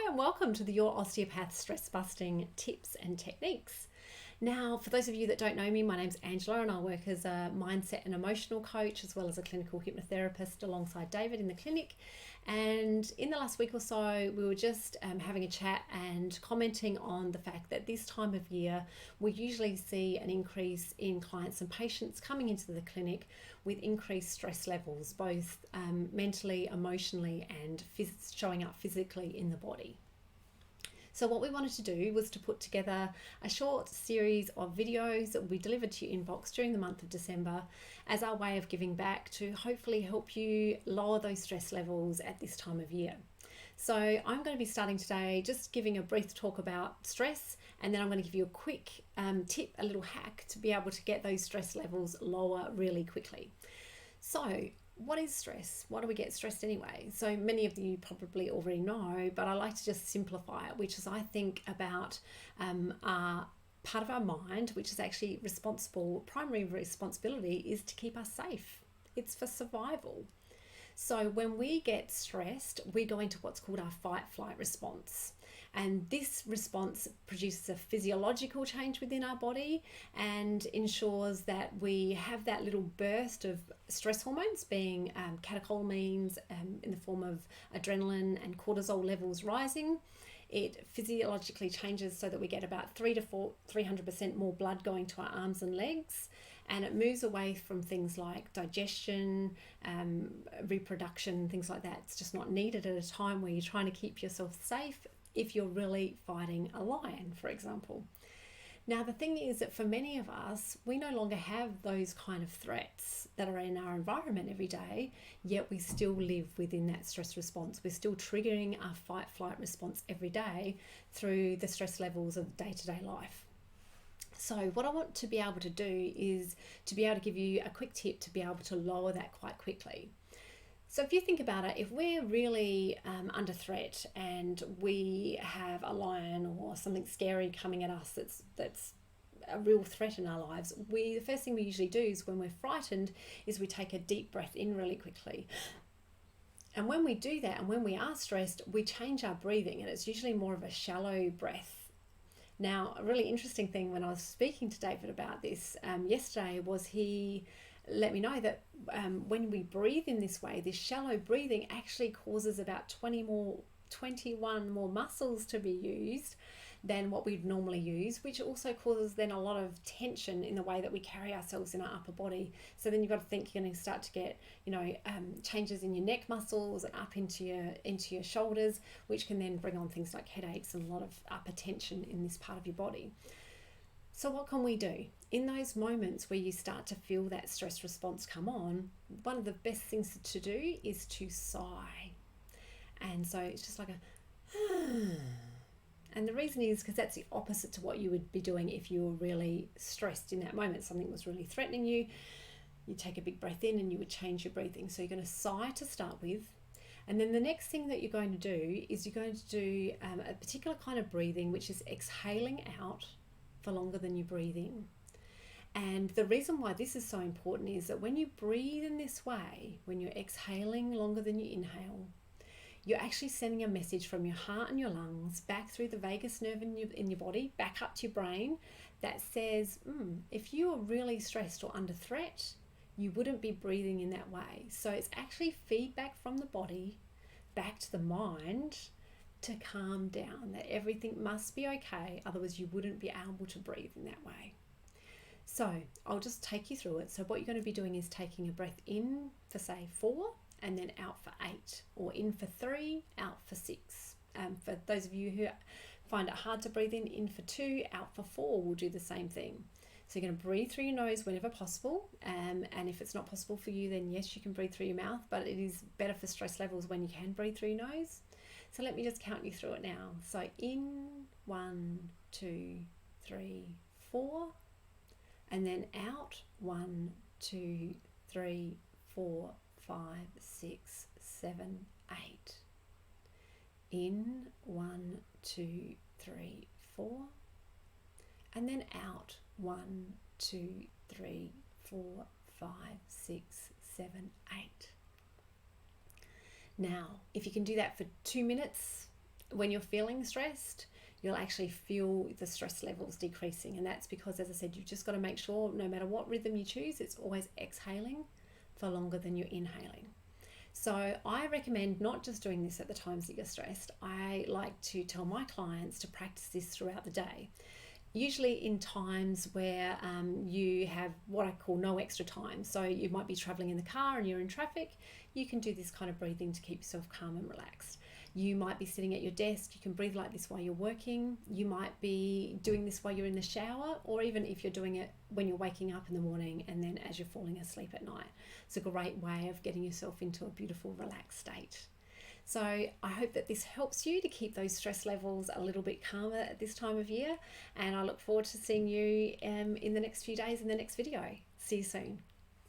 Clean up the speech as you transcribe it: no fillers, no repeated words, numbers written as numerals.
and welcome to the Your Osteopath Stress Busting Tips and Techniques. Now, for those of you that don't know me, my name's Angela and I work as a mindset and emotional coach as well as a clinical hypnotherapist alongside David in the clinic. And in the last week or so, we were just having a chat and commenting on the fact that this time of year, we usually see an increase in clients and patients coming into the clinic with increased stress levels, both mentally, emotionally, and showing up physically in the body. So what we wanted to do was to put together a short series of videos that will be delivered to your inbox during the month of December as our way of giving back to hopefully help you lower those stress levels at this time of year. So I'm going to be starting today just giving a brief talk about stress, and then I'm going to give you a quick tip, a little hack to be able to get those stress levels lower really quickly. So what is stress? Why do we get stressed anyway? So many of you probably already know, but I like to just simplify it, which is I think about our part of our mind, which is actually primary responsibility is to keep us safe. It's for survival. So when we get stressed, we go into what's called our fight-flight response. And this response produces a physiological change within our body and ensures that we have that little burst of stress hormones, being catecholamines in the form of adrenaline and cortisol levels rising. It physiologically changes so that we get about 300% more blood going to our arms and legs, and it moves away from things like digestion, reproduction, things like that. It's just not needed at a time where you're trying to keep yourself safe if you're really fighting a lion, for example. Now, the thing is that for many of us, we no longer have those kind of threats that are in our environment every day, yet we still live within that stress response. We're still triggering our fight-flight response every day through the stress levels of day-to-day life. So what I want to be able to do is to be able to give you a quick tip to be able to lower that quite quickly. So if you think about it, if we're really under threat and we have a lion or something scary coming at us that's a real threat in our lives, the first thing we usually do is when we're frightened is we take a deep breath in really quickly. And when we do that and when we are stressed, we change our breathing, and it's usually more of a shallow breath. Now, a really interesting thing when I was speaking to David about this yesterday was he let me know that when we breathe in this way, this shallow breathing actually causes about 21 more muscles to be used than what we'd normally use, which also causes then a lot of tension in the way that we carry ourselves in our upper body. So then you've got to think you're going to start to get, changes in your neck muscles and up into your shoulders, which can then bring on things like headaches and a lot of upper tension in this part of your body. So what can we do? In those moments where you start to feel that stress response come on, one of the best things to do is to sigh. And so it's just like and the reason is because that's the opposite to what you would be doing if you were really stressed in that moment. Something was really threatening you. You take a big breath in and you would change your breathing. So you're going to sigh to start with. And then the next thing that you're going to do is you're going to do a particular kind of breathing, which is exhaling out for longer than you breathe in. And the reason why this is so important is that when you breathe in this way, when you're exhaling longer than you inhale, you're actually sending a message from your heart and your lungs back through the vagus nerve in your body, back up to your brain, that says, if you are really stressed or under threat, you wouldn't be breathing in that way. So it's actually feedback from the body back to the mind to calm down, that everything must be okay, otherwise you wouldn't be able to breathe in that way. So I'll just take you through it. So what you're going to be doing is taking a breath in for say 4 and then out for 8, or in for 3, out for 6. For those of you who find it hard to breathe in for 2, out for 4, we'll do the same thing. So you're going to breathe through your nose whenever possible, and if it's not possible for you, then yes, you can breathe through your mouth, but it is better for stress levels when you can breathe through your nose. So let me just count you through it now. So in 1, 2, 3, 4, and then out 1, 2, 3, 4, 5, 6, 7, 8. In 1, 2, 3, 4, and then out 1, 2, 3, 4, 5, 6, 7, 8. Now, if you can do that for 2 minutes, when you're feeling stressed, you'll actually feel the stress levels decreasing. And that's because, as I said, you've just got to make sure no matter what rhythm you choose, it's always exhaling for longer than you're inhaling. So I recommend not just doing this at the times that you're stressed. I like to tell my clients to practice this throughout the day. Usually in times where you have what I call no extra time. So you might be traveling in the car and you're in traffic, you can do this kind of breathing to keep yourself calm and relaxed. You might be sitting at your desk, you can breathe like this while you're working. You might be doing this while you're in the shower, or even if you're doing it when you're waking up in the morning and then as you're falling asleep at night. It's a great way of getting yourself into a beautiful, relaxed state. So I hope that this helps you to keep those stress levels a little bit calmer at this time of year. And I look forward to seeing you in the next few days in the next video. See you soon.